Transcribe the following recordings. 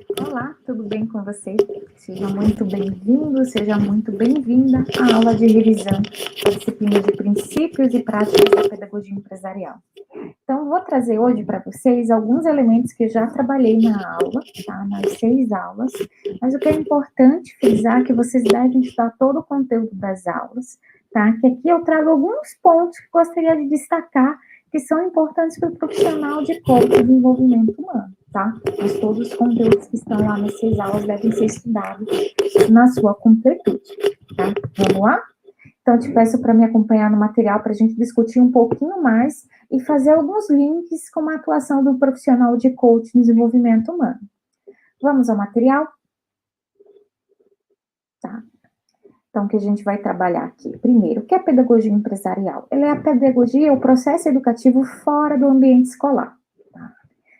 Olá, tudo bem com você? Seja muito bem-vindo, seja muito bem-vinda à aula de revisão da disciplina de princípios e práticas da pedagogia empresarial. Então, vou trazer hoje para vocês alguns elementos que eu já trabalhei na aula, tá? Nas 6 aulas, mas o que é importante frisar é que vocês devem estudar todo o conteúdo das aulas, tá? Que aqui eu trago alguns pontos que gostaria de destacar que são importantes para o profissional de coaching e desenvolvimento humano, tá? Mas todos os conteúdos que estão lá nas 6 aulas devem ser estudados na sua completude, tá? Vamos lá? Então, eu te peço para me acompanhar no material para a gente discutir um pouquinho mais e fazer alguns links com a atuação do profissional de coaching e desenvolvimento humano. Vamos ao material? Tá. Então, o que a gente vai trabalhar aqui? Primeiro, o que é pedagogia empresarial? Ela é a pedagogia, o processo educativo fora do ambiente escolar. Tá?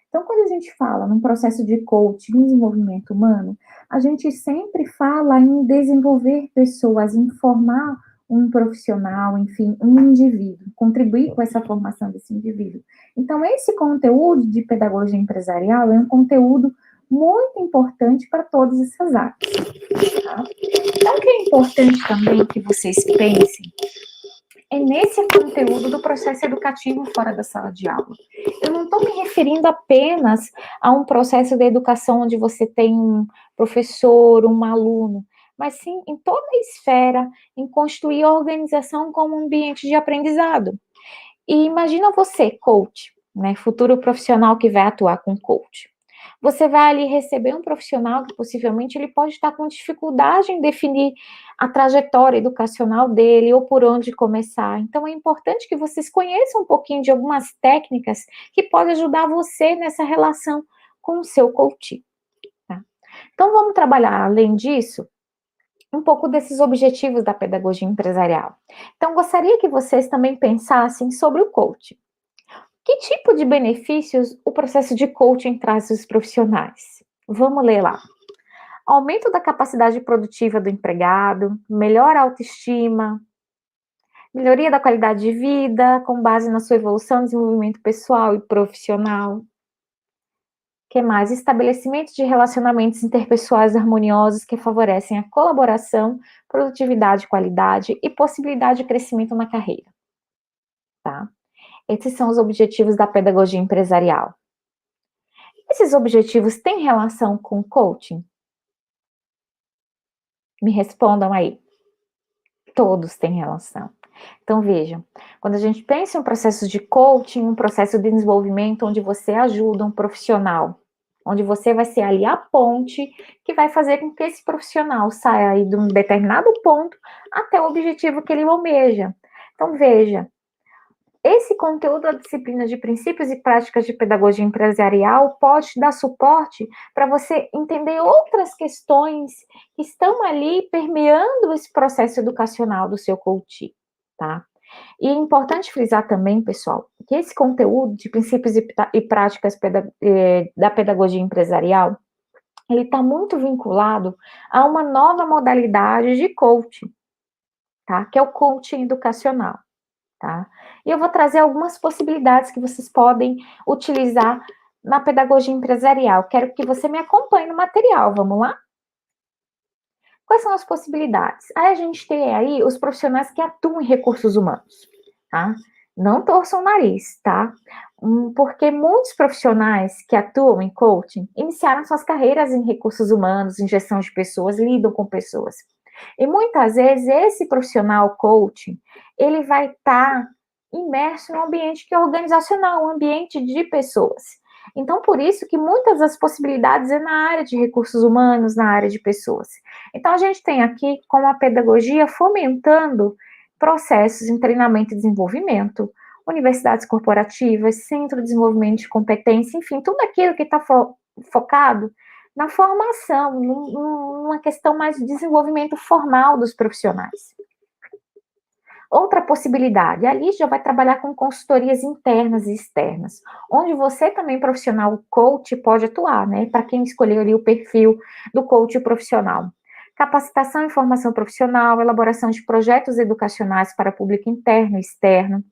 Então, quando a gente fala num processo de coaching, em desenvolvimento humano, a gente sempre fala em desenvolver pessoas, em formar um profissional, enfim, um indivíduo, contribuir com essa formação desse indivíduo. Então, esse conteúdo de pedagogia empresarial é um conteúdo muito importante para todas essas áreas. Tá? Então, o que é importante também que vocês pensem é nesse conteúdo do processo educativo fora da sala de aula. Eu não estou me referindo apenas a um processo de educação onde você tem um professor, um aluno, mas sim em toda a esfera, em construir a organização como um ambiente de aprendizado. E imagina você, coach, né, futuro profissional que vai atuar com coach. Você vai ali receber um profissional que possivelmente ele pode estar com dificuldade em definir a trajetória educacional dele ou por onde começar. Então é importante que vocês conheçam um pouquinho de algumas técnicas que podem ajudar você nessa relação com o seu coach. Tá? Então vamos trabalhar, além disso, um pouco desses objetivos da pedagogia empresarial. Então gostaria que vocês também pensassem sobre o coaching. Que tipo de benefícios o processo de coaching traz aos profissionais? Vamos ler lá. Aumento da capacidade produtiva do empregado, melhor autoestima, melhoria da qualidade de vida, com base na sua evolução, desenvolvimento pessoal e profissional. Que mais? Estabelecimento de relacionamentos interpessoais harmoniosos que favorecem a colaboração, produtividade, qualidade e possibilidade de crescimento na carreira. Tá? Esses são os objetivos da pedagogia empresarial. Esses objetivos têm relação com coaching? Me respondam aí. Todos têm relação. Então, vejam, quando a gente pensa em um processo de coaching, um processo de desenvolvimento onde você ajuda um profissional, onde você vai ser ali a ponte que vai fazer com que esse profissional saia aí de um determinado ponto até o objetivo que ele almeja. Então, veja, esse conteúdo da disciplina de princípios e práticas de pedagogia empresarial pode dar suporte para você entender outras questões que estão ali permeando esse processo educacional do seu coach, tá? E é importante frisar também, pessoal, que esse conteúdo de princípios e práticas da pedagogia empresarial, ele está muito vinculado a uma nova modalidade de coaching, tá? Que é o coaching educacional. Tá? E eu vou trazer algumas possibilidades que vocês podem utilizar na pedagogia empresarial. Quero que você me acompanhe no material, vamos lá? Quais são as possibilidades? Aí a gente tem aí os profissionais que atuam em recursos humanos, tá? Não torçam o nariz, tá? Porque muitos profissionais que atuam em coaching iniciaram suas carreiras em recursos humanos, em gestão de pessoas, lidam com pessoas. E muitas vezes esse profissional coaching, ele vai estar imerso no ambiente que é organizacional, um ambiente de pessoas. Então, por isso que muitas das possibilidades é na área de recursos humanos, na área de pessoas. Então, a gente tem aqui como a pedagogia fomentando processos em treinamento e desenvolvimento, universidades corporativas, centro de desenvolvimento de competência, enfim, tudo aquilo que está focado na formação, numa questão mais de desenvolvimento formal dos profissionais. Outra possibilidade, ali já vai trabalhar com consultorias internas e externas, onde você também, profissional coach, pode atuar, né? Para quem escolheu ali o perfil do coach profissional. Capacitação e formação profissional, elaboração de projetos educacionais para público interno e externo,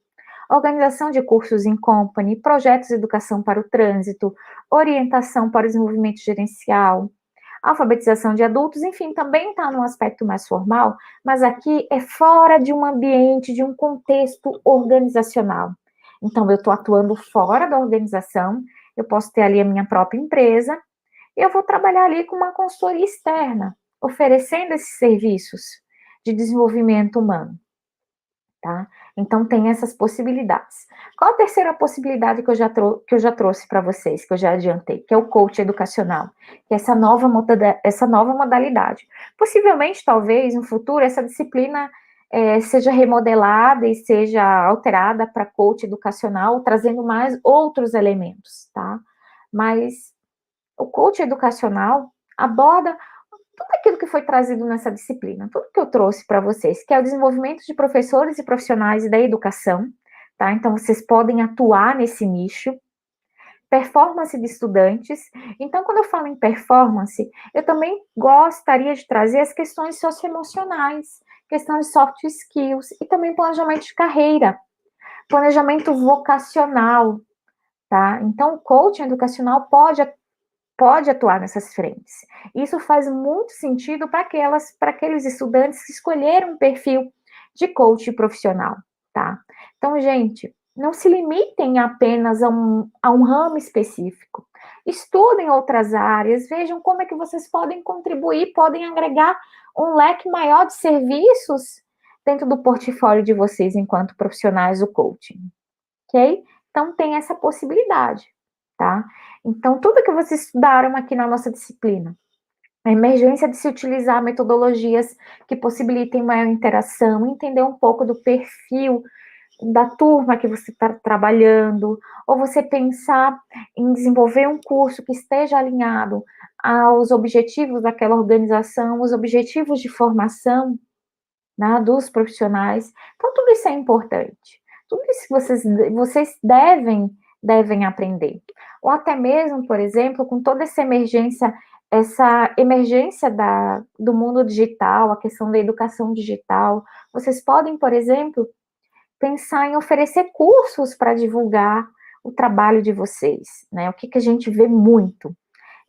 organização de cursos em company, projetos de educação para o trânsito, orientação para o desenvolvimento gerencial, alfabetização de adultos, enfim, também está num aspecto mais formal, mas aqui é fora de um ambiente, de um contexto organizacional. Então, eu estou atuando fora da organização, eu posso ter ali a minha própria empresa, e eu vou trabalhar ali com uma consultoria externa, oferecendo esses serviços de desenvolvimento humano. Tá? Então, tem essas possibilidades. Qual a terceira possibilidade que eu já trouxe para vocês, que eu já adiantei, que é o coach educacional, que é essa nova modalidade. Possivelmente, talvez, no futuro, essa disciplina seja remodelada e seja alterada para coach educacional, trazendo mais outros elementos, tá? Mas o coach educacional aborda tudo aquilo que foi trazido nessa disciplina, tudo que eu trouxe para vocês, que é o desenvolvimento de professores e profissionais da educação, tá? Então, vocês podem atuar nesse nicho. Performance de estudantes. Então, quando eu falo em performance, eu também gostaria de trazer as questões socioemocionais, questão de soft skills e também planejamento de carreira, planejamento vocacional, tá? Então, o coaching educacional pode atuar nessas frentes. Isso faz muito sentido para aqueles estudantes que escolheram um perfil de coach profissional, tá? Então, gente, não se limitem apenas a um ramo específico. Estudem outras áreas, vejam como é que vocês podem contribuir, podem agregar um leque maior de serviços dentro do portfólio de vocês enquanto profissionais do coaching, ok? Então, tem essa possibilidade, tá? Então, tudo que vocês estudaram aqui na nossa disciplina, a emergência de se utilizar metodologias que possibilitem maior interação, entender um pouco do perfil da turma que você está trabalhando, ou você pensar em desenvolver um curso que esteja alinhado aos objetivos daquela organização, os objetivos de formação, né, dos profissionais. Então, tudo isso é importante. Tudo isso vocês devem aprender. Ou até mesmo, por exemplo, com toda essa emergência do mundo digital, a questão da educação digital, vocês podem, por exemplo, pensar em oferecer cursos para divulgar o trabalho de vocês, né? O que a gente vê muito,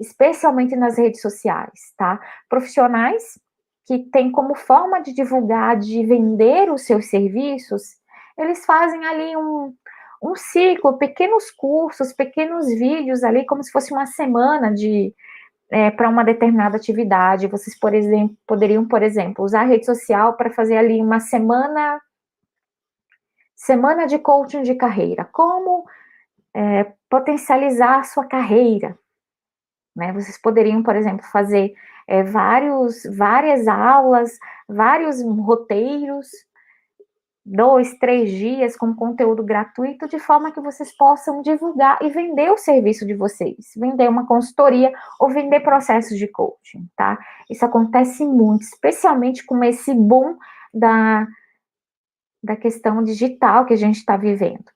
especialmente nas redes sociais, tá? Profissionais que têm como forma de divulgar, de vender os seus serviços, eles fazem ali um ciclo, pequenos cursos, pequenos vídeos ali, como se fosse uma semana para uma determinada atividade. Vocês, por exemplo, poderiam, por exemplo, usar a rede social para fazer ali uma semana de coaching de carreira. Como potencializar a sua carreira, né? Vocês poderiam, por exemplo, fazer várias aulas, vários roteiros, 2, 3 dias com conteúdo gratuito, de forma que vocês possam divulgar e vender o serviço de vocês, vender uma consultoria ou vender processos de coaching, tá? Isso acontece muito, especialmente com esse boom da questão digital que a gente está vivendo,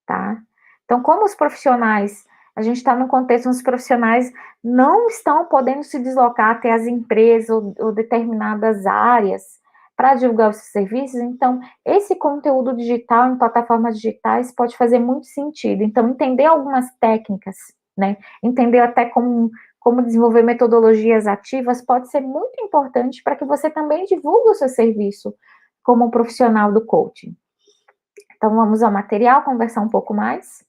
tá? Então, como os profissionais, a gente está num contexto onde os profissionais não estão podendo se deslocar até as empresas ou determinadas áreas para divulgar os seus serviços, então, esse conteúdo digital em plataformas digitais pode fazer muito sentido. Então, entender algumas técnicas, né? Entender até como desenvolver metodologias ativas pode ser muito importante para que você também divulgue o seu serviço como profissional do coaching. Então, vamos ao material, conversar um pouco mais.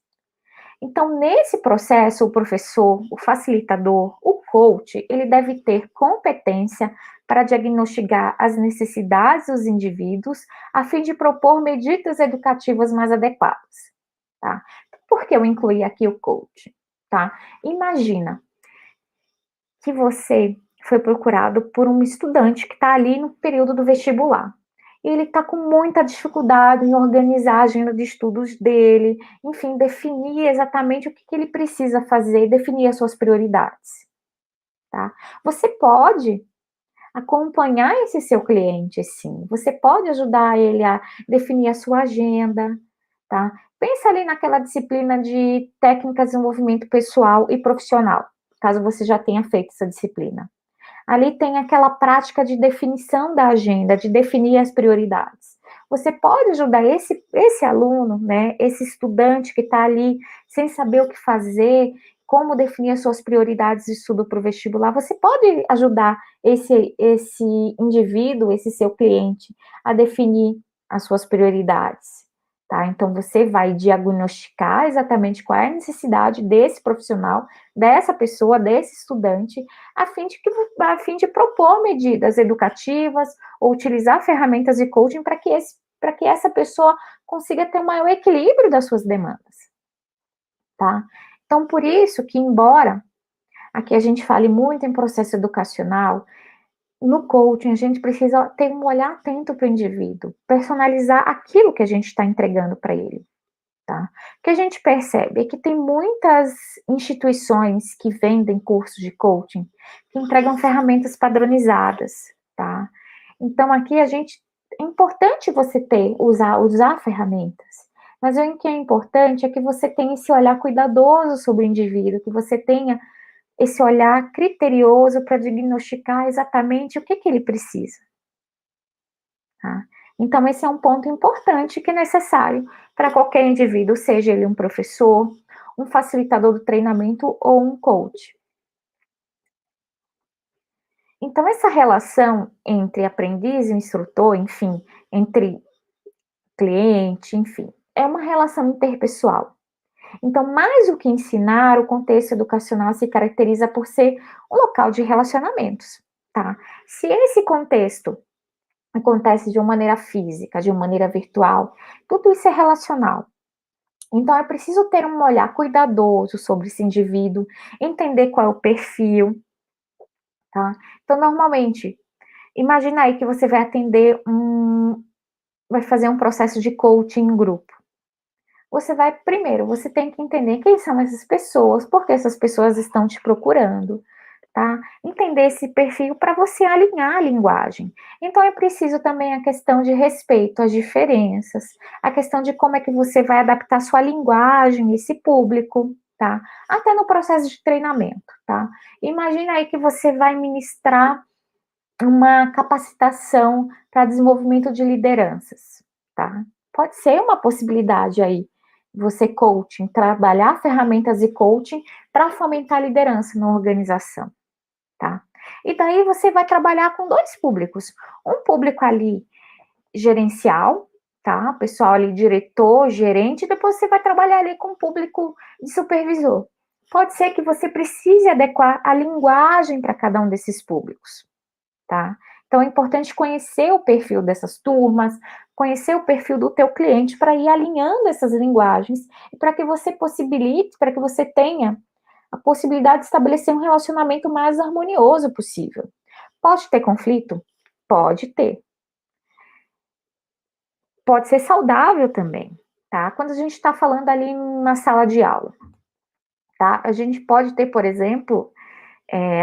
Então, nesse processo, o professor, o facilitador, o coach, ele deve ter competência para diagnosticar as necessidades dos indivíduos, a fim de propor medidas educativas mais adequadas, tá? Por que eu incluí aqui o coach, tá? Imagina que você foi procurado por um estudante que está ali no período do vestibular. Ele está com muita dificuldade em organizar a agenda de estudos dele, enfim, definir exatamente o que ele precisa fazer, definir as suas prioridades, tá? Você pode acompanhar esse seu cliente, sim. Você pode ajudar ele a definir a sua agenda, tá? Pensa ali naquela disciplina de técnicas de desenvolvimento pessoal e profissional, caso você já tenha feito essa disciplina. Ali tem aquela prática de definição da agenda, de definir as prioridades. você pode ajudar esse aluno, né, esse estudante que está ali sem saber o que fazer, como definir as suas prioridades de estudo para o vestibular, você pode ajudar esse indivíduo, esse seu cliente, a definir as suas prioridades, tá? Então, você vai diagnosticar exatamente qual é a necessidade desse profissional, dessa pessoa, desse estudante, a fim de propor medidas educativas ou utilizar ferramentas de coaching para que essa pessoa consiga ter um maior equilíbrio das suas demandas, tá? Então, por isso que, embora aqui a gente fale muito em processo educacional, no coaching a gente precisa ter um olhar atento para o indivíduo, personalizar aquilo que a gente está entregando para ele, tá? O que a gente percebe é que tem muitas instituições que vendem cursos de coaching que entregam ferramentas padronizadas, tá? Então aqui é importante você usar ferramentas, mas o que é importante é que você tenha esse olhar cuidadoso sobre o indivíduo, que você tenha esse olhar criterioso para diagnosticar exatamente o que ele precisa, tá? Então, esse é um ponto importante que é necessário para qualquer indivíduo, seja ele um professor, um facilitador do treinamento ou um coach. Então, essa relação entre aprendiz e instrutor, enfim, entre cliente, enfim, é uma relação interpessoal. Então, mais do que ensinar, o contexto educacional se caracteriza por ser um local de relacionamentos, tá? Se esse contexto acontece de uma maneira física, de uma maneira virtual, tudo isso é relacional. Então, é preciso ter um olhar cuidadoso sobre esse indivíduo, entender qual é o perfil, tá? Então, normalmente, imagina aí que você vai fazer um processo de coaching em grupo. Primeiro, você tem que entender quem são essas pessoas, por que essas pessoas estão te procurando, tá? Entender esse perfil para você alinhar a linguagem. Então, é preciso também a questão de respeito às diferenças, a questão de como é que você vai adaptar sua linguagem, esse público, tá? Até no processo de treinamento, tá? Imagina aí que você vai ministrar uma capacitação para desenvolvimento de lideranças, tá? Pode ser uma possibilidade aí, você coaching, trabalhar ferramentas de coaching para fomentar a liderança na organização, tá? E daí você vai trabalhar com dois públicos, um público ali gerencial, tá? O pessoal ali, diretor, gerente, depois você vai trabalhar ali com o público de supervisor. Pode ser que você precise adequar a linguagem para cada um desses públicos, tá? Então é importante conhecer o perfil dessas turmas, conhecer o perfil do teu cliente para ir alinhando essas linguagens e para que você possibilite, para que você tenha a possibilidade de estabelecer um relacionamento mais harmonioso possível. Pode ter conflito? Pode ter. Pode ser saudável também, tá? Quando a gente está falando ali na sala de aula, tá? A gente pode ter, por exemplo,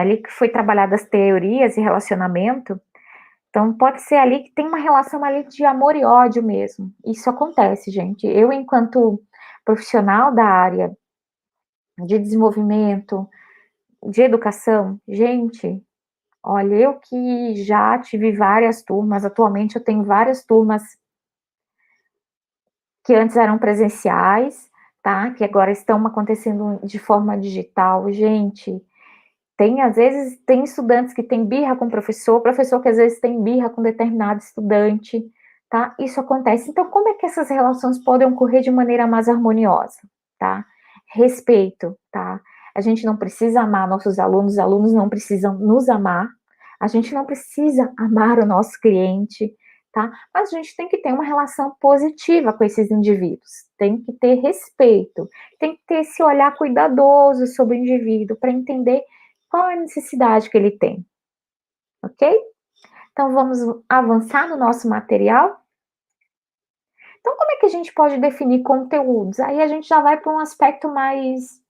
ali que foi trabalhadas as teorias e relacionamento. Então, pode ser ali que tem uma relação ali de amor e ódio mesmo. Isso acontece, gente. Eu, enquanto profissional da área de desenvolvimento, de educação, gente, olha, eu que já tive várias turmas, atualmente eu tenho várias turmas que antes eram presenciais, tá? Que agora estão acontecendo de forma digital. Gente, às vezes, tem estudantes que têm birra com o professor que às vezes tem birra com determinado estudante, tá? Isso acontece. Então, como é que essas relações podem ocorrer de maneira mais harmoniosa, tá? Respeito, tá? A gente não precisa amar nossos alunos, os alunos não precisam nos amar, a gente não precisa amar o nosso cliente, tá? Mas a gente tem que ter uma relação positiva com esses indivíduos, tem que ter respeito, tem que ter esse olhar cuidadoso sobre o indivíduo para entender qual é a necessidade que ele tem, ok? Então, vamos avançar no nosso material? Então, como é que a gente pode definir conteúdos? Aí a gente já vai para um aspecto mais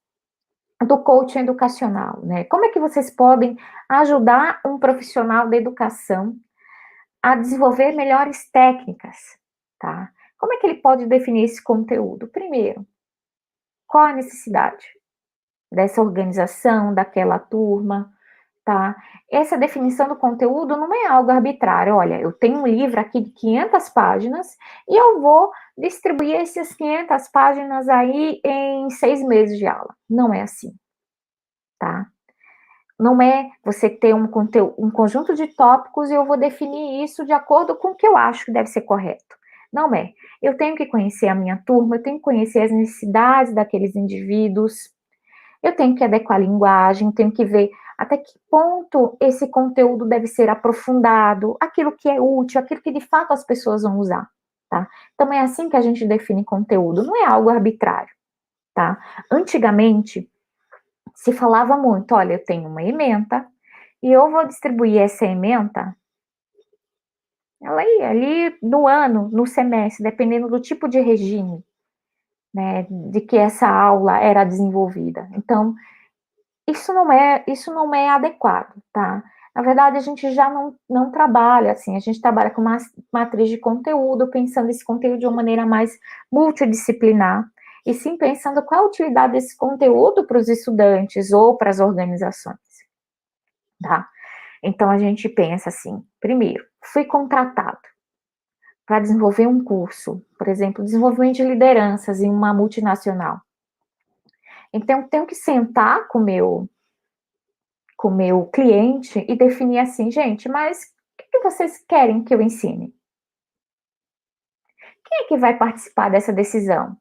do coaching educacional, né? Como é que vocês podem ajudar um profissional da educação a desenvolver melhores técnicas, tá? Como é que ele pode definir esse conteúdo? Primeiro, qual a necessidade dessa organização, daquela turma, tá? Essa definição do conteúdo não é algo arbitrário. Olha, eu tenho um livro aqui de 500 páginas e eu vou distribuir essas 500 páginas aí em 6 meses de aula. Não é assim, tá? Não é você ter um conjunto de tópicos e eu vou definir isso de acordo com o que eu acho que deve ser correto. Não é. Eu tenho que conhecer a minha turma, eu tenho que conhecer as necessidades daqueles indivíduos, eu tenho que adequar a linguagem, tenho que ver até que ponto esse conteúdo deve ser aprofundado, aquilo que é útil, aquilo que de fato as pessoas vão usar, tá? Então é assim que a gente define conteúdo, não é algo arbitrário, tá? Antigamente se falava muito, olha, eu tenho uma ementa e eu vou distribuir essa ementa ela ia ali no ano, no semestre, dependendo do tipo de regime, né, de que essa aula era desenvolvida. Então, isso não é adequado, tá? Na verdade, a gente já não trabalha assim, a gente trabalha com uma matriz de conteúdo, pensando esse conteúdo de uma maneira mais multidisciplinar, e sim pensando qual a utilidade desse conteúdo para os estudantes ou para as organizações, tá? Então, a gente pensa assim, primeiro, fui contratado para desenvolver um curso, por exemplo, desenvolvimento de lideranças em uma multinacional. Então, tenho que sentar com o meu cliente e definir assim, gente, mas o que vocês querem que eu ensine? Quem é que vai participar dessa decisão?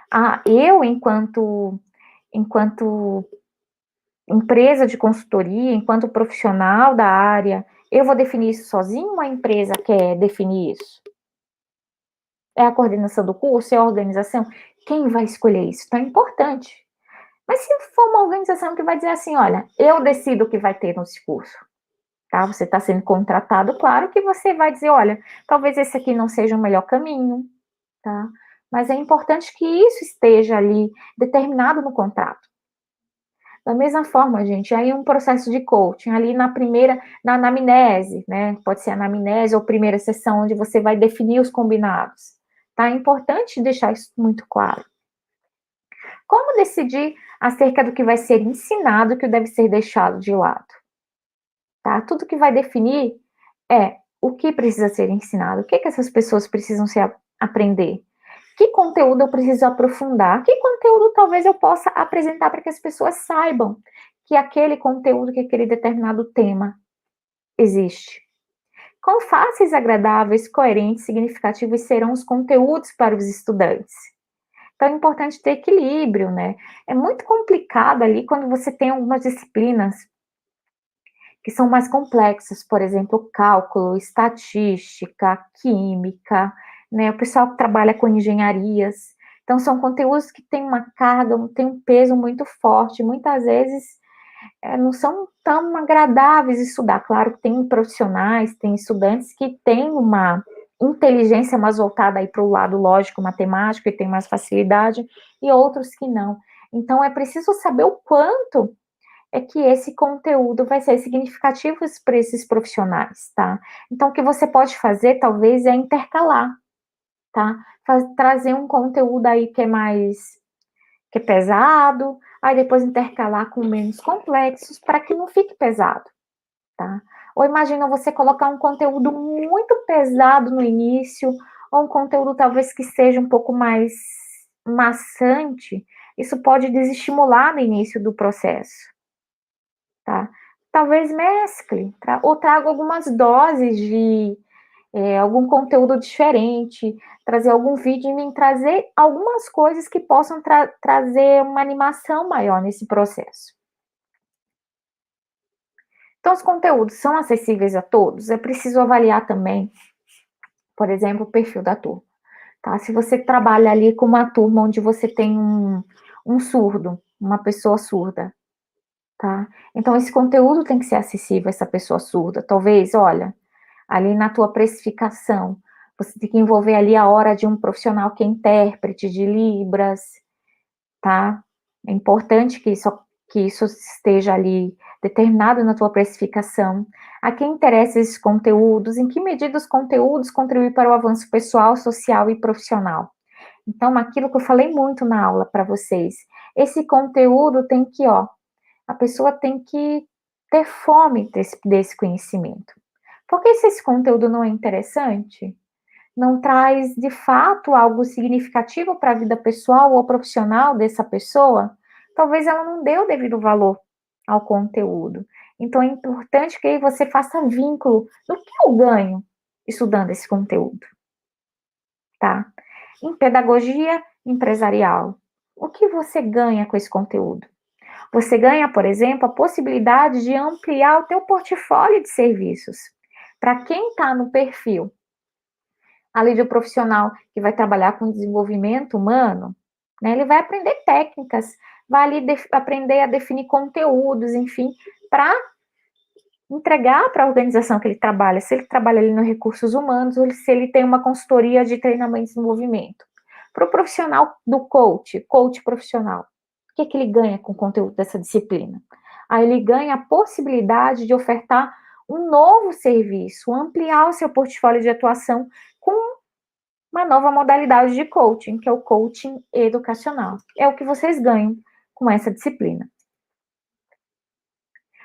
Ah, eu, enquanto empresa de consultoria, enquanto profissional da área, eu vou definir isso sozinho ou a empresa quer definir isso? É a coordenação do curso? É a organização? Quem vai escolher isso? Então é importante. Mas se for uma organização que vai dizer assim, olha, eu decido o que vai ter nesse curso, tá? Você está sendo contratado, claro que você vai dizer, olha, talvez esse aqui não seja o melhor caminho, tá? Mas é importante que isso esteja ali determinado no contrato. Da mesma forma, gente, aí um processo de coaching, ali na anamnese, né? Pode ser anamnese ou primeira sessão, onde você vai definir os combinados, tá? É importante deixar isso muito claro. Como decidir acerca do que vai ser ensinado e o que deve ser deixado de lado? Tá? Tudo que vai definir é o que precisa ser ensinado, o que essas pessoas precisam aprender, que conteúdo eu preciso aprofundar, que conteúdo talvez eu possa apresentar para que as pessoas saibam que aquele conteúdo, que aquele determinado tema existe. Quão fáceis, agradáveis, coerentes, significativos serão os conteúdos para os estudantes? Então é importante ter equilíbrio, né? É muito complicado ali quando você tem algumas disciplinas que são mais complexas, por exemplo, cálculo, estatística, química, né? O pessoal que trabalha com engenharias. Então, são conteúdos que têm uma carga, têm um peso muito forte, muitas vezes não são tão agradáveis de estudar. Claro que tem profissionais, tem estudantes que têm uma inteligência mais voltada aí para o lado lógico, matemático, e tem mais facilidade, e outros que não. Então, é preciso saber o quanto é que esse conteúdo vai ser significativo para esses profissionais, tá? Então, o que você pode fazer, talvez, é intercalar, tá? Trazer um conteúdo aí que é pesado, aí depois intercalar com menos complexos, para que não fique pesado, tá? Ou imagina você colocar um conteúdo muito pesado no início, ou um conteúdo talvez que seja um pouco mais maçante, isso pode desestimular no início do processo, tá? Talvez mescle, ou traga algumas doses de algum conteúdo diferente, trazer algum vídeo e trazer algumas coisas que possam trazer uma animação maior nesse processo. Então, os conteúdos são acessíveis a todos? É preciso avaliar também, por exemplo, o perfil da turma. Tá? Se você trabalha ali com uma turma onde você tem um surdo, uma pessoa surda, tá? Então, esse conteúdo tem que ser acessível a essa pessoa surda. Talvez, olha, ali na tua precificação, você tem que envolver ali a hora de um profissional que é intérprete de Libras, tá? É importante que isso esteja ali determinado na tua precificação. A quem interessam esses conteúdos, em que medida os conteúdos contribuem para o avanço pessoal, social e profissional. Então, aquilo que eu falei muito na aula para vocês, esse conteúdo tem que, a pessoa tem que ter fome desse conhecimento. Porque se esse conteúdo não é interessante, não traz de fato algo significativo para a vida pessoal ou profissional dessa pessoa, talvez ela não dê o devido valor ao conteúdo. Então é importante que você faça vínculo do que eu ganho estudando esse conteúdo, tá? Em pedagogia empresarial, o que você ganha com esse conteúdo? Você ganha, por exemplo, a possibilidade de ampliar o teu portfólio de serviços. Para quem está no perfil ali do profissional que vai trabalhar com desenvolvimento humano, né, ele vai aprender técnicas, vai ali aprender a definir conteúdos, enfim, para entregar para a organização que ele trabalha, se ele trabalha ali nos recursos humanos ou se ele tem uma consultoria de treinamento e desenvolvimento. Para o profissional do coach profissional, o que ele ganha com o conteúdo dessa disciplina? Aí ele ganha a possibilidade de ofertar um novo serviço, ampliar o seu portfólio de atuação com uma nova modalidade de coaching, que é o coaching educacional. É o que vocês ganham com essa disciplina.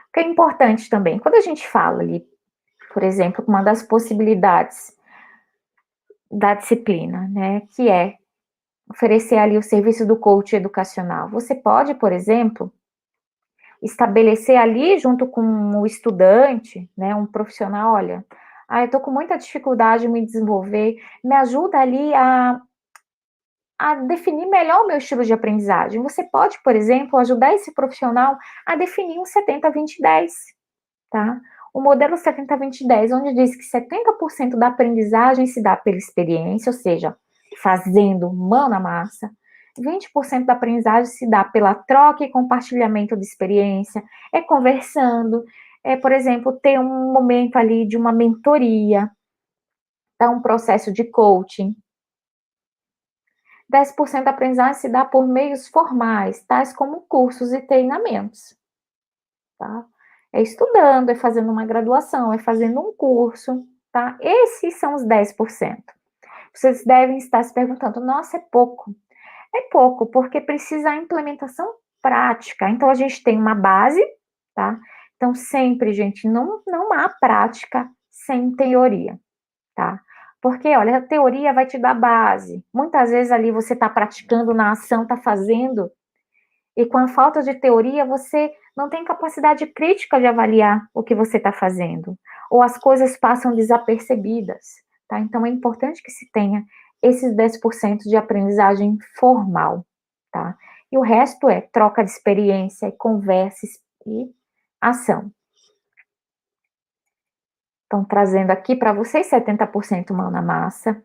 O que é importante também, quando a gente fala ali, por exemplo, uma das possibilidades da disciplina, né, que é oferecer ali o serviço do coach educacional. Você pode, por exemplo, estabelecer ali junto com o estudante, né, um profissional, olha, eu tô com muita dificuldade em me desenvolver, me ajuda ali a definir melhor o meu estilo de aprendizagem. Você pode, por exemplo, ajudar esse profissional a definir um 70-20-10, tá? O modelo 70-20-10, onde diz que 70% da aprendizagem se dá pela experiência, ou seja, fazendo mão na massa, 20% da aprendizagem se dá pela troca e compartilhamento de experiência, é conversando, por exemplo, ter um momento ali de uma mentoria, tá? Um processo de coaching. 10% da aprendizagem se dá por meios formais, tais como cursos e treinamentos, tá? É estudando, é fazendo uma graduação, é fazendo um curso, tá? Esses são os 10%. Vocês devem estar se perguntando, nossa, é pouco. É pouco, porque precisa a implementação prática. Então, a gente tem uma base, tá? Então, sempre, gente, não há prática sem teoria, tá? Porque, olha, a teoria vai te dar base. Muitas vezes ali você está praticando na ação, está fazendo, e com a falta de teoria, você não tem capacidade crítica de avaliar o que você está fazendo. Ou as coisas passam desapercebidas, tá? Então, é importante que se tenha esses 10% de aprendizagem formal, tá? E o resto é troca de experiência, conversas e ação. Então, trazendo aqui para vocês 70% mão na massa,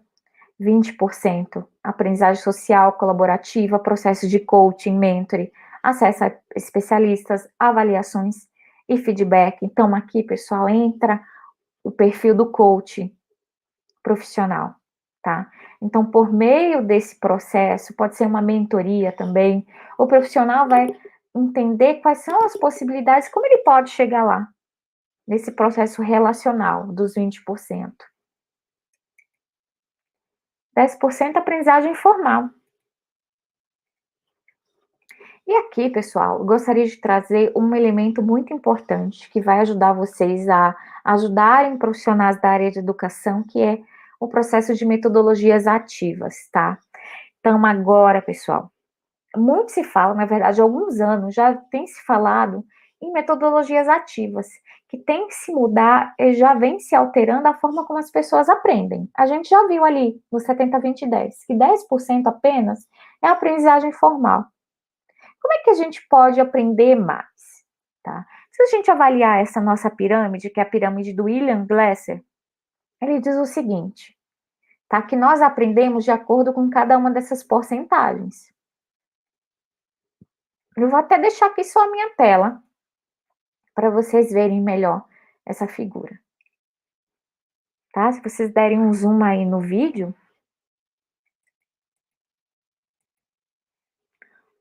20% aprendizagem social, colaborativa, processos de coaching, mentoring, acesso a especialistas, avaliações e feedback. Então, aqui, pessoal, entra o perfil do coach profissional, tá? Então, por meio desse processo, pode ser uma mentoria também, o profissional vai entender quais são as possibilidades, como ele pode chegar lá, nesse processo relacional dos 20%. 10% aprendizagem formal. E aqui, pessoal, eu gostaria de trazer um elemento muito importante que vai ajudar vocês a ajudarem profissionais da área de educação, que é o processo de metodologias ativas, tá? Então, agora, pessoal, muito se fala, na verdade, há alguns anos já tem se falado em metodologias ativas, que tem que se mudar e já vem se alterando a forma como as pessoas aprendem. A gente já viu ali no 70-20-10, que 10% apenas é a aprendizagem formal. Como é que a gente pode aprender mais? Tá? Se a gente avaliar essa nossa pirâmide, que é a pirâmide do William Glasser, ele diz o seguinte, tá? Que nós aprendemos de acordo com cada uma dessas porcentagens. Eu vou até deixar aqui só a minha tela, para vocês verem melhor essa figura. Tá? Se vocês derem um zoom aí no vídeo,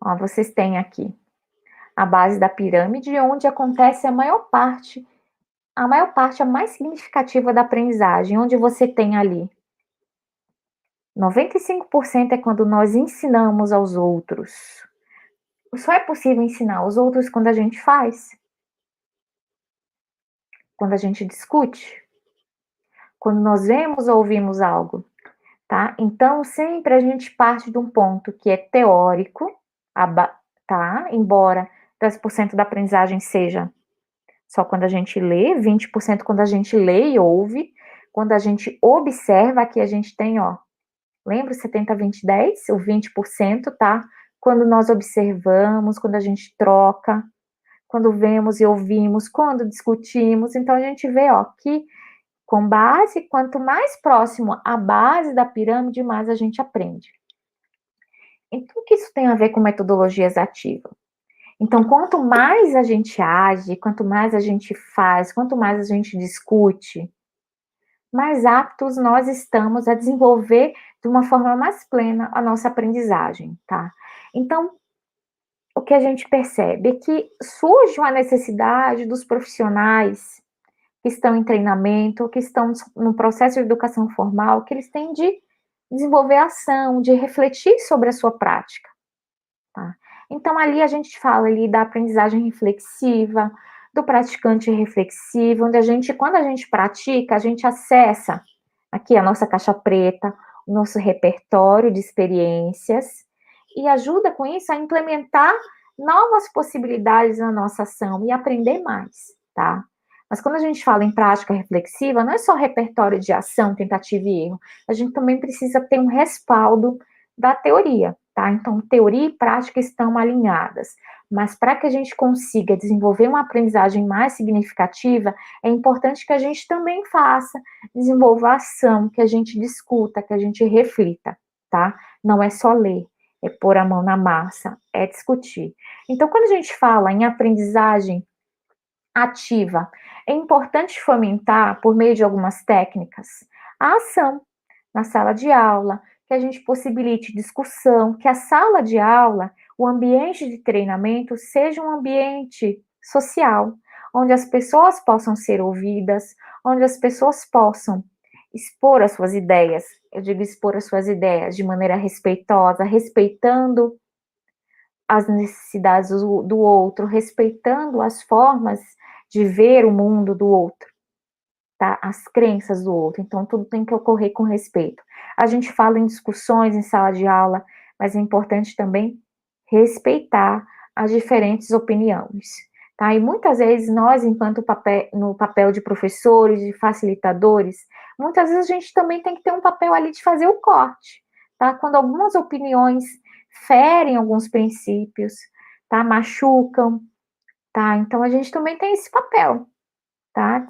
ó, vocês têm aqui a base da pirâmide, onde acontece a maior parte, a mais significativa da aprendizagem, onde você tem ali 95% é quando nós ensinamos aos outros. Só é possível ensinar aos outros quando a gente faz. quando a gente discute, quando nós vemos ou ouvimos algo, tá? Então, sempre a gente parte de um ponto que é teórico, tá? Embora 10% da aprendizagem seja só quando a gente lê, 20% quando a gente lê e ouve, quando a gente observa, aqui a gente tem, ó, lembra 70, 20, 10? O 20%, tá? Quando nós observamos, quando a gente troca, quando vemos e ouvimos, quando discutimos, então a gente vê, ó, que com base, quanto mais próximo à base da pirâmide, mais a gente aprende. Então, o que isso tem a ver com metodologias ativas? Então, quanto mais a gente age, quanto mais a gente faz, quanto mais a gente discute, mais aptos nós estamos a desenvolver de uma forma mais plena a nossa aprendizagem, tá? Então, o que a gente percebe é que surge uma necessidade dos profissionais que estão em treinamento, que estão no processo de educação formal, que eles têm de desenvolver ação, de refletir sobre a sua prática. Tá? Então, ali a gente fala ali da aprendizagem reflexiva, do praticante reflexivo, onde a gente, quando a gente pratica, a gente acessa aqui a nossa caixa preta, o nosso repertório de experiências, e ajuda com isso a implementar novas possibilidades na nossa ação e aprender mais, tá? Mas quando a gente fala em prática reflexiva, não é só repertório de ação, tentativa e erro, a gente também precisa ter um respaldo da teoria, tá? Então, teoria e prática estão alinhadas. Mas para que a gente consiga desenvolver uma aprendizagem mais significativa, é importante que a gente também faça, desenvolva ação, que a gente discuta, que a gente reflita, tá? Não é só ler, é pôr a mão na massa, é discutir. Então, quando a gente fala em aprendizagem ativa, é importante fomentar, por meio de algumas técnicas, a ação na sala de aula, que a gente possibilite discussão, que a sala de aula, o ambiente de treinamento, seja um ambiente social, onde as pessoas possam ser ouvidas, onde as pessoas possam expor as suas ideias. Eu digo expor as suas ideias de maneira respeitosa, respeitando as necessidades do outro, respeitando as formas de ver o mundo do outro, tá? As crenças do outro. Então, tudo tem que ocorrer com respeito. A gente fala em discussões em sala de aula, mas é importante também respeitar as diferentes opiniões, tá? E muitas vezes nós, enquanto no papel de professores, de facilitadores, muitas vezes a gente também tem que ter um papel ali de fazer o corte, tá? Quando algumas opiniões ferem alguns princípios, tá? Machucam, tá? Então a gente também tem esse papel, tá?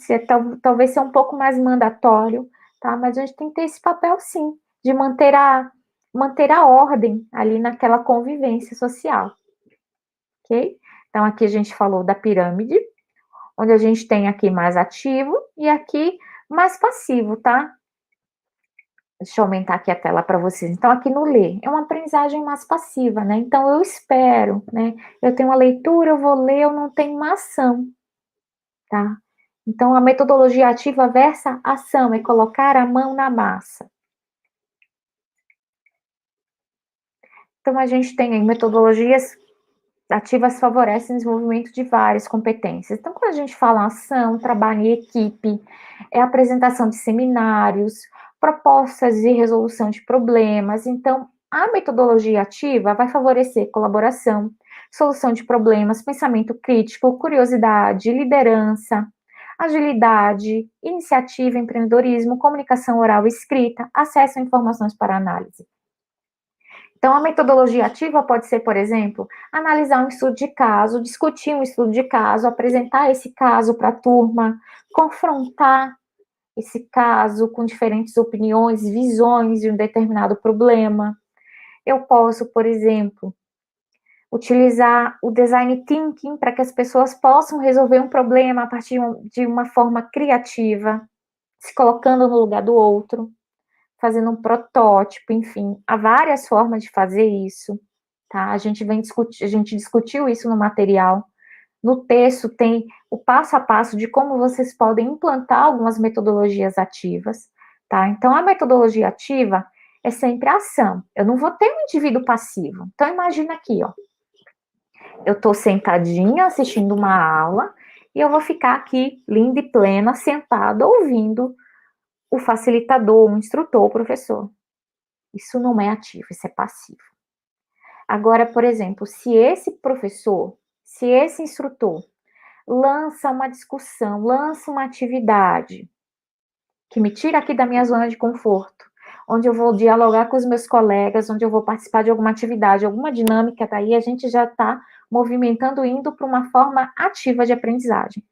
Talvez ser um pouco mais mandatório, tá? Mas a gente tem que ter esse papel, sim, de manter a ordem ali naquela convivência social, ok? Então, aqui a gente falou da pirâmide, onde a gente tem aqui mais ativo e aqui mais passivo, tá? Deixa eu aumentar aqui a tela para vocês. Então, aqui no ler, é uma aprendizagem mais passiva, né? Então, eu espero, né? Eu tenho uma leitura, eu vou ler, eu não tenho uma ação, tá? Então, a metodologia ativa versa ação, é colocar a mão na massa. Então, a gente tem aí metodologias ativas favorecem o desenvolvimento de várias competências. Então, quando a gente fala ação, trabalho em equipe, é apresentação de seminários, propostas de resolução de problemas. Então, a metodologia ativa vai favorecer colaboração, solução de problemas, pensamento crítico, curiosidade, liderança, agilidade, iniciativa, empreendedorismo, comunicação oral e escrita, acesso a informações para análise. Então, a metodologia ativa pode ser, por exemplo, analisar um estudo de caso, discutir um estudo de caso, apresentar esse caso para a turma, confrontar esse caso com diferentes opiniões, visões de um determinado problema. Eu posso, por exemplo, utilizar o design thinking para que as pessoas possam resolver um problema a partir de uma forma criativa, se colocando no lugar do outro, fazendo um protótipo, enfim, há várias formas de fazer isso, tá? A gente discutiu isso no material. No texto tem o passo a passo de como vocês podem implantar algumas metodologias ativas, tá? Então, a metodologia ativa é sempre a ação. Eu não vou ter um indivíduo passivo. Então, imagina aqui, ó. Eu estou sentadinha assistindo uma aula e eu vou ficar aqui, linda e plena, sentada, ouvindo o facilitador, o instrutor, o professor. Isso não é ativo, isso é passivo. Agora, por exemplo, se esse professor, se esse instrutor lança uma discussão, lança uma atividade que me tira aqui da minha zona de conforto, onde eu vou dialogar com os meus colegas, onde eu vou participar de alguma atividade, alguma dinâmica, daí a gente já está movimentando, indo para uma forma ativa de aprendizagem.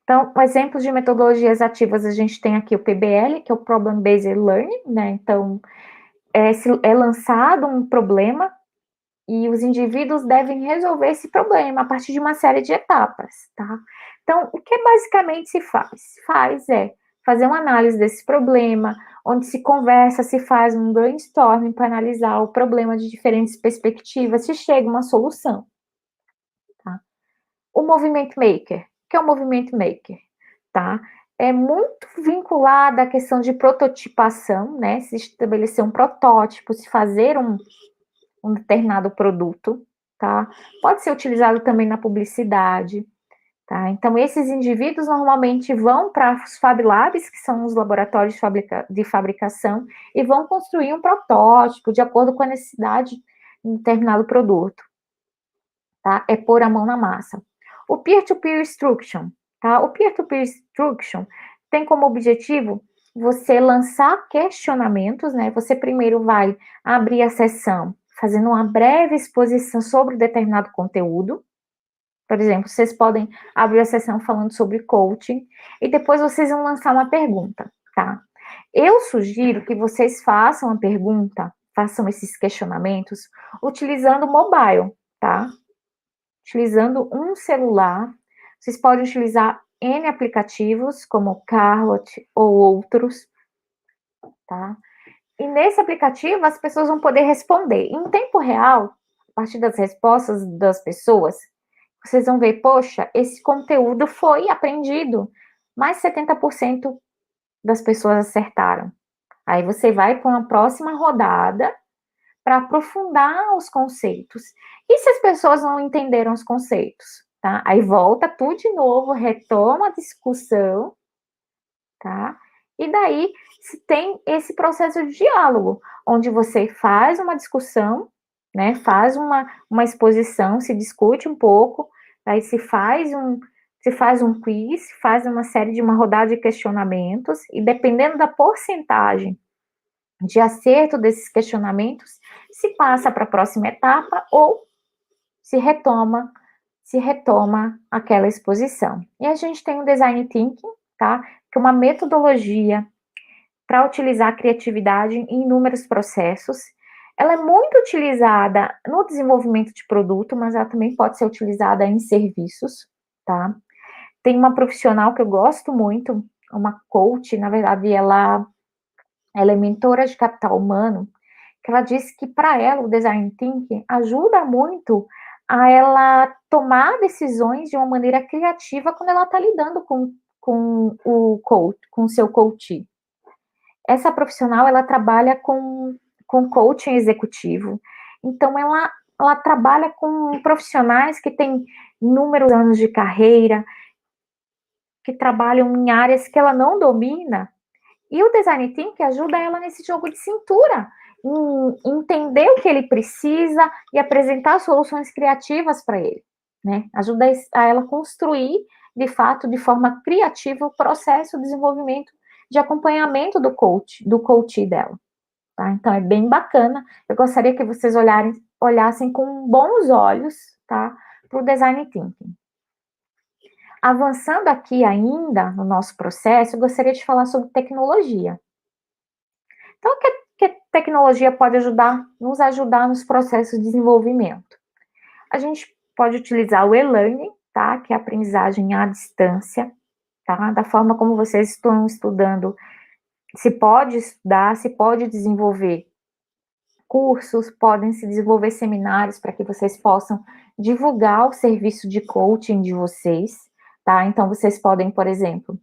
Então, exemplos de metodologias ativas, a gente tem aqui o PBL, que é o Problem Based Learning, né? Então, é lançado um problema e os indivíduos devem resolver esse problema a partir de uma série de etapas, tá? Então, o que basicamente se faz? Fazer uma análise desse problema, onde se conversa, se faz um brainstorming para analisar o problema de diferentes perspectivas, se chega a uma solução, tá? O movimento maker, o que é o movimento maker, tá? É muito vinculada à questão de prototipação, né? Se estabelecer um protótipo, se fazer um determinado produto, tá? Pode ser utilizado também na publicidade, tá? Então, esses indivíduos normalmente vão para os Fab Labs, que são os laboratórios de fabricação, e vão construir um protótipo de acordo com a necessidade de um determinado produto, tá? É pôr a mão na massa. O Peer-to-Peer Instruction, tá? O Peer-to-Peer Instruction tem como objetivo você lançar questionamentos, né? Você primeiro vai abrir a sessão fazendo uma breve exposição sobre determinado conteúdo. Por exemplo, vocês podem abrir a sessão falando sobre coaching e depois vocês vão lançar uma pergunta, tá? Eu sugiro que vocês façam a pergunta, façam esses questionamentos utilizando o mobile, tá? Utilizando um celular. Vocês podem utilizar N aplicativos, como Kahoot ou outros, tá? E nesse aplicativo, as pessoas vão poder responder em tempo real, a partir das respostas das pessoas. Vocês vão ver, poxa, esse conteúdo foi aprendido. Mais 70% das pessoas acertaram. Aí você vai para uma próxima rodada para aprofundar os conceitos. E se as pessoas não entenderam os conceitos, tá? Aí volta tudo de novo, retoma a discussão, tá? E daí se tem esse processo de diálogo, onde você faz uma discussão, né? Faz uma exposição, se discute um pouco, aí se faz um quiz, faz uma rodada de questionamentos, e dependendo da porcentagem de acerto desses questionamentos, se passa para a próxima etapa ou se retoma aquela exposição. E a gente tem o Design Thinking, tá? Que é uma metodologia para utilizar a criatividade em inúmeros processos. Ela é muito utilizada no desenvolvimento de produto, mas ela também pode ser utilizada em serviços, tá? Tem uma profissional que eu gosto muito, uma coach, na verdade, ela é mentora de capital humano, que ela disse que para ela o design thinking ajuda muito a ela tomar decisões de uma maneira criativa quando ela está lidando com o coach, com o seu coach. Essa profissional, ela trabalha com coaching executivo, então ela trabalha com profissionais que têm inúmeros anos de carreira, que trabalham em áreas que ela não domina, e o Design Thinking ajuda ela nesse jogo de cintura, em entender o que ele precisa e apresentar soluções criativas para ele, né? Ajuda a ela construir, de fato, de forma criativa, o processo de desenvolvimento de acompanhamento do coach dela, tá? Então, é bem bacana. Eu gostaria que vocês olhassem com bons olhos, tá? Para o Design Thinking. Avançando aqui ainda no nosso processo, eu gostaria de falar sobre tecnologia. Então, o que a tecnologia pode nos ajudar nos processos de desenvolvimento? A gente pode utilizar o e-learning, tá? Que é a aprendizagem à distância, tá? Da forma como vocês estão estudando, se pode estudar, se pode desenvolver cursos, podem se desenvolver seminários para que vocês possam divulgar o serviço de coaching de vocês, tá? Então, vocês podem, por exemplo,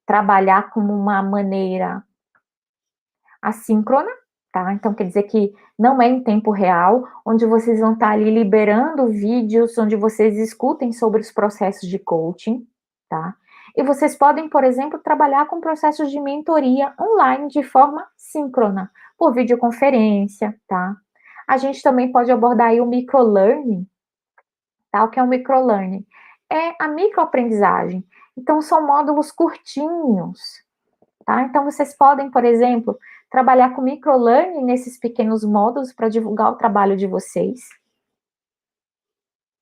trabalhar como uma maneira assíncrona, tá? Então, quer dizer que não é em tempo real, onde vocês vão estar ali liberando vídeos, onde vocês escutem sobre os processos de coaching, tá? E vocês podem, por exemplo, trabalhar com processos de mentoria online de forma síncrona, por videoconferência, tá? A gente também pode abordar aí o microlearning, tá? O que é o microlearning? É a microaprendizagem. Então, são módulos curtinhos, tá? Então, vocês podem, por exemplo, trabalhar com microlearning nesses pequenos módulos para divulgar o trabalho de vocês,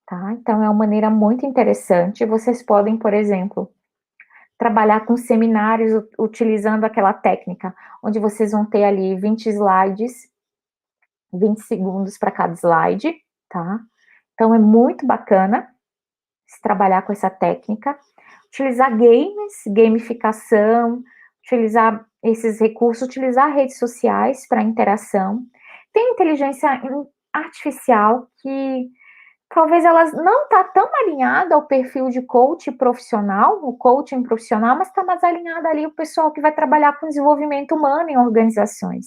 tá? Então, é uma maneira muito interessante. Vocês podem, por exemplo, trabalhar com seminários utilizando aquela técnica, onde vocês vão ter ali 20 slides, 20 segundos para cada slide, tá? Então, é muito bacana se trabalhar com essa técnica. Utilizar games, gamificação, utilizar esses recursos, utilizar redes sociais para interação. Tem inteligência artificial que talvez ela não está tão alinhada ao perfil de coach profissional, o coaching profissional, mas está mais alinhada ali o pessoal que vai trabalhar com desenvolvimento humano em organizações.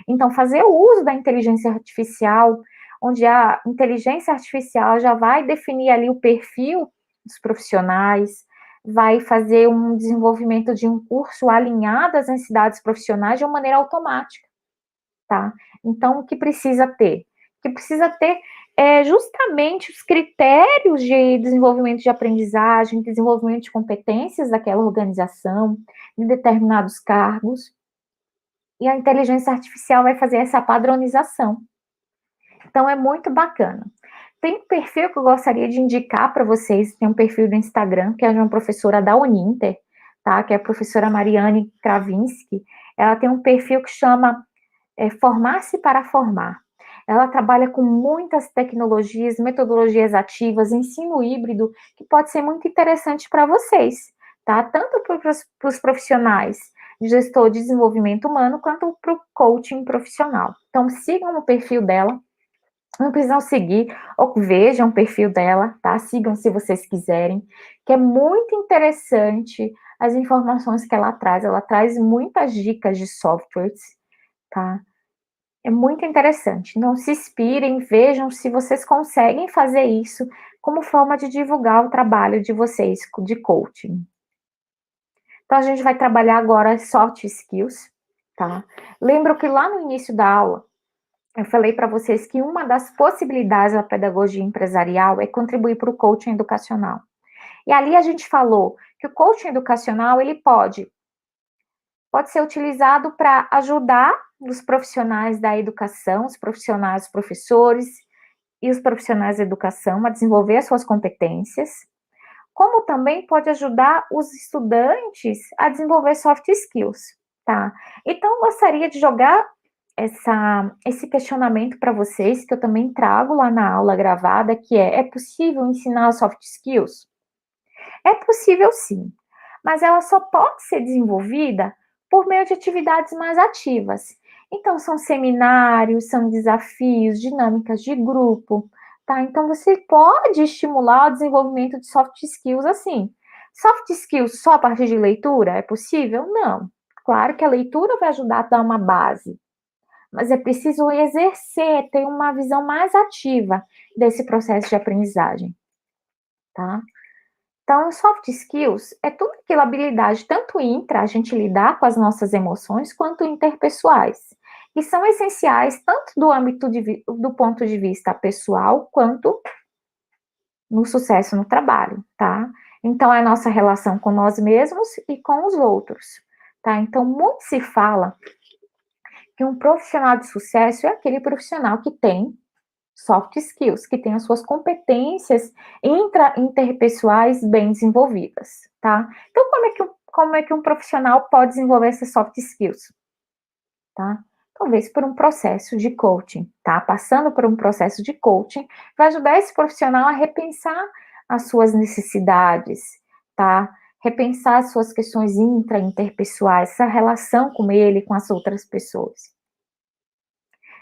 Então, fazer o uso da inteligência artificial, onde a inteligência artificial já vai definir ali o perfil dos profissionais, vai fazer um desenvolvimento de um curso alinhado às necessidades profissionais de uma maneira automática, tá? Então, o que precisa ter? O que precisa ter é justamente os critérios de desenvolvimento de aprendizagem, desenvolvimento de competências daquela organização, de determinados cargos, e a inteligência artificial vai fazer essa padronização. Então, é muito bacana. Tem um perfil que eu gostaria de indicar para vocês, tem um perfil do Instagram, que é de uma professora da Uninter, tá? Que é a professora Mariane Kravinsky. Ela tem um perfil que chama Formar-se para Formar. Ela trabalha com muitas tecnologias, metodologias ativas, ensino híbrido, que pode ser muito interessante para vocês, tá? Tanto para os profissionais de gestor de desenvolvimento humano, quanto para o coaching profissional. Então, sigam o perfil dela. Não precisam seguir, ou vejam o perfil dela, tá? Sigam se vocês quiserem, que é muito interessante as informações que ela traz. Ela traz muitas dicas de softwares, tá? É muito interessante. Não se inspirem, vejam se vocês conseguem fazer isso como forma de divulgar o trabalho de vocês de coaching. Então, a gente vai trabalhar agora soft skills, tá? Lembro que lá no início da aula, eu falei para vocês que uma das possibilidades da pedagogia empresarial é contribuir para o coaching educacional. E ali a gente falou que o coaching educacional, ele pode ser utilizado para ajudar os profissionais da educação, os profissionais, os professores e os profissionais da educação a desenvolver as suas competências, como também pode ajudar os estudantes a desenvolver soft skills, tá? Então, eu gostaria de jogar esse questionamento para vocês, que eu também trago lá na aula gravada, que é possível ensinar soft skills? É possível sim, mas ela só pode ser desenvolvida por meio de atividades mais ativas. Então, são seminários, são desafios, dinâmicas de grupo, tá? Então, você pode estimular o desenvolvimento de soft skills assim. Soft skills só a partir de leitura? É possível? Não. Claro que a leitura vai ajudar a dar uma base, mas é preciso exercer, ter uma visão mais ativa desse processo de aprendizagem, tá? Então, soft skills é tudo aquela habilidade, tanto intra, a gente lidar com as nossas emoções, quanto interpessoais, e são essenciais tanto do âmbito do ponto de vista pessoal, quanto no sucesso no trabalho, tá? Então, é a nossa relação com nós mesmos e com os outros, tá? Então, muito se fala que um profissional de sucesso é aquele profissional que tem soft skills, que tem as suas competências interpessoais bem desenvolvidas, tá? Então, como é que um profissional pode desenvolver essas soft skills, tá? Talvez por um processo de coaching, tá? Passando por um processo de coaching, vai ajudar esse profissional a repensar as suas necessidades, tá? Repensar as suas questões interpessoais, essa relação com ele, com as outras pessoas.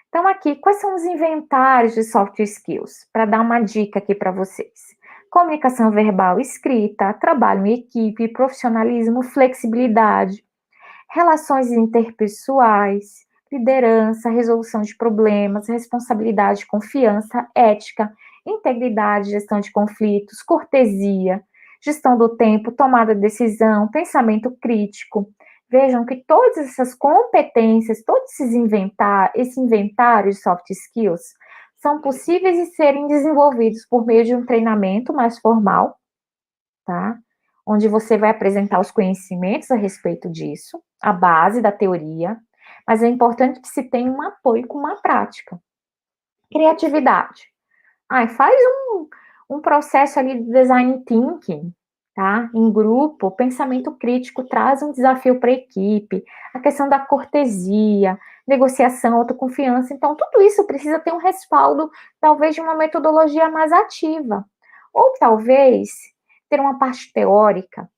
Então, aqui, quais são os inventários de soft skills? Para dar uma dica aqui para vocês. Comunicação verbal escrita, trabalho em equipe, profissionalismo, flexibilidade, relações interpessoais, liderança, resolução de problemas, responsabilidade, confiança, ética, integridade, gestão de conflitos, cortesia, gestão do tempo, tomada de decisão, pensamento crítico. Vejam que todas essas competências, todos esse inventário de soft skills, são possíveis de serem desenvolvidos por meio de um treinamento mais formal, tá? Onde você vai apresentar os conhecimentos a respeito disso, a base da teoria, mas é importante que se tenha um apoio com uma prática. Criatividade. Faz um processo ali de design thinking, tá? Em grupo, pensamento crítico traz um desafio para a equipe, a questão da cortesia, negociação, autoconfiança. Então, tudo isso precisa ter um respaldo, talvez, de uma metodologia mais ativa. Ou talvez ter uma parte teórica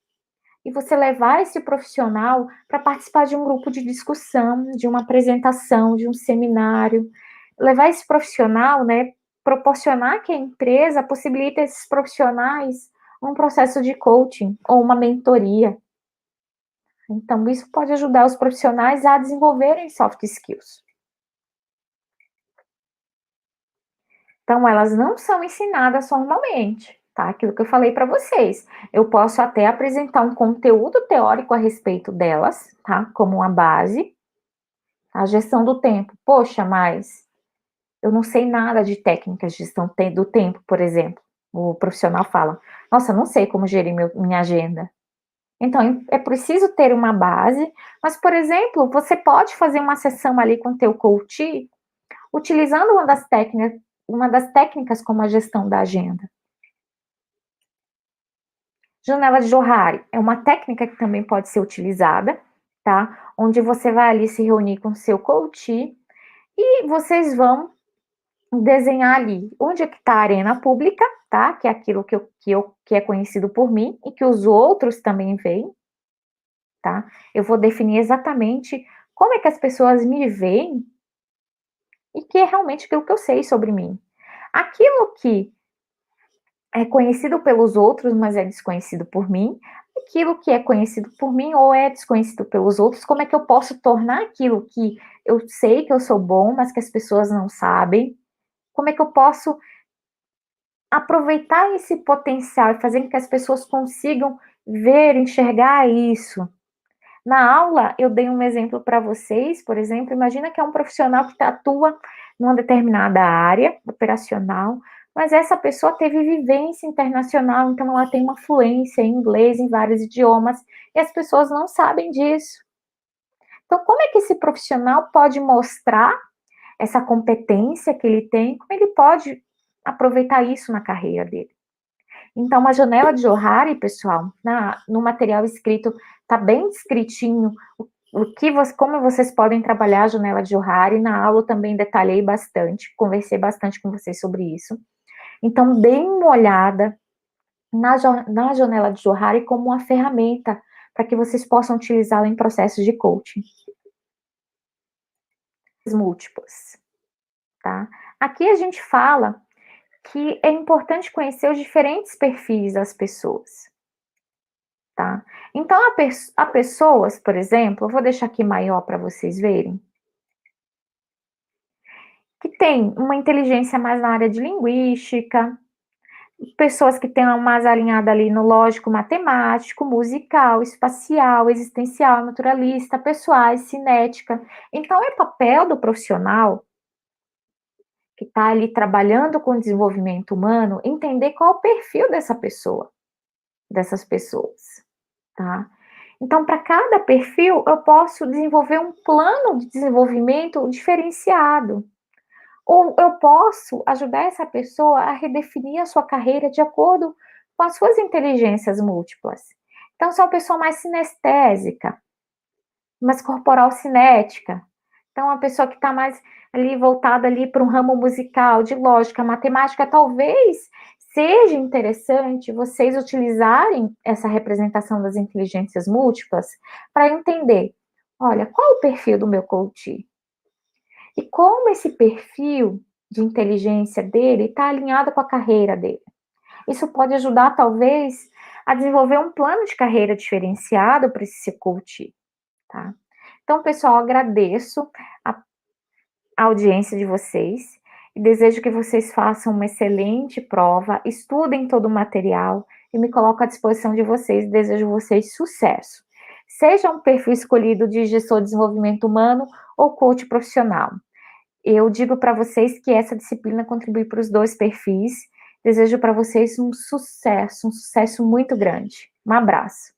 e você levar esse profissional para participar de um grupo de discussão, de uma apresentação, de um seminário. Levar esse profissional, né, proporcionar que a empresa possibilite esses profissionais um processo de coaching ou uma mentoria. Então, isso pode ajudar os profissionais a desenvolverem soft skills. Então, elas não são ensinadas formalmente, tá? Aquilo que eu falei para vocês. Eu posso até apresentar um conteúdo teórico a respeito delas, tá? Como uma base. A gestão do tempo. Poxa, mas eu não sei nada de técnicas de gestão do tempo, por exemplo. O profissional fala: nossa, não sei como gerir minha agenda. Então, é preciso ter uma base, mas, por exemplo, você pode fazer uma sessão ali com o teu coach, utilizando uma das técnicas como a gestão da agenda. Janela de Johari é uma técnica que também pode ser utilizada, tá? Onde você vai ali se reunir com o seu coach e vocês vão desenhar ali onde é que está a arena pública, tá? Que é aquilo que é conhecido por mim e que os outros também veem, tá? Eu vou definir exatamente como é que as pessoas me veem e que é realmente aquilo que eu sei sobre mim. Aquilo que é conhecido pelos outros, mas é desconhecido por mim, aquilo que é conhecido por mim ou é desconhecido pelos outros, como é que eu posso tornar aquilo que eu sei que eu sou bom, mas que as pessoas não sabem? Como é que eu posso aproveitar esse potencial e fazer com que as pessoas consigam ver, enxergar isso? Na aula, eu dei um exemplo para vocês, por exemplo, imagina que é um profissional que atua numa determinada área operacional, mas essa pessoa teve vivência internacional, então ela tem uma fluência em inglês, em vários idiomas, e as pessoas não sabem disso. Então, como é que esse profissional pode mostrar essa competência que ele tem, como ele pode aproveitar isso na carreira dele? Então, uma janela de Johari, pessoal, no material escrito, está bem descritinho como vocês podem trabalhar a janela de Johari. Na aula eu também detalhei bastante, conversei bastante com vocês sobre isso. Então, deem uma olhada na janela de Johari como uma ferramenta para que vocês possam utilizá-la em processos de coaching. Múltiplas, tá? Aqui a gente fala que é importante conhecer os diferentes perfis das pessoas, tá? Então, há pessoas, por exemplo, eu vou deixar aqui maior para vocês verem, que tem uma inteligência mais na área de linguística, pessoas que têm uma mais alinhada ali no lógico, matemático, musical, espacial, existencial, naturalista, pessoais, cinética. Então, é papel do profissional que está ali trabalhando com o desenvolvimento humano, entender qual é o perfil dessas pessoas, tá? Então, para cada perfil, eu posso desenvolver um plano de desenvolvimento diferenciado. Ou eu posso ajudar essa pessoa a redefinir a sua carreira de acordo com as suas inteligências múltiplas. Então, se é uma pessoa mais sinestésica, mais corporal cinética, então uma pessoa que está mais ali voltada ali para um ramo musical, de lógica, matemática, talvez seja interessante vocês utilizarem essa representação das inteligências múltiplas para entender, olha, qual é o perfil do meu coach? E como esse perfil de inteligência dele está alinhado com a carreira dele. Isso pode ajudar, talvez, a desenvolver um plano de carreira diferenciado para esse coach, tá? Então, pessoal, agradeço a audiência de vocês e desejo que vocês façam uma excelente prova, estudem todo o material e me coloco à disposição de vocês. Desejo vocês sucesso. Seja um perfil escolhido de gestor de desenvolvimento humano ou coach profissional. Eu digo para vocês que essa disciplina contribui para os dois perfis. Desejo para vocês um sucesso muito grande. Um abraço.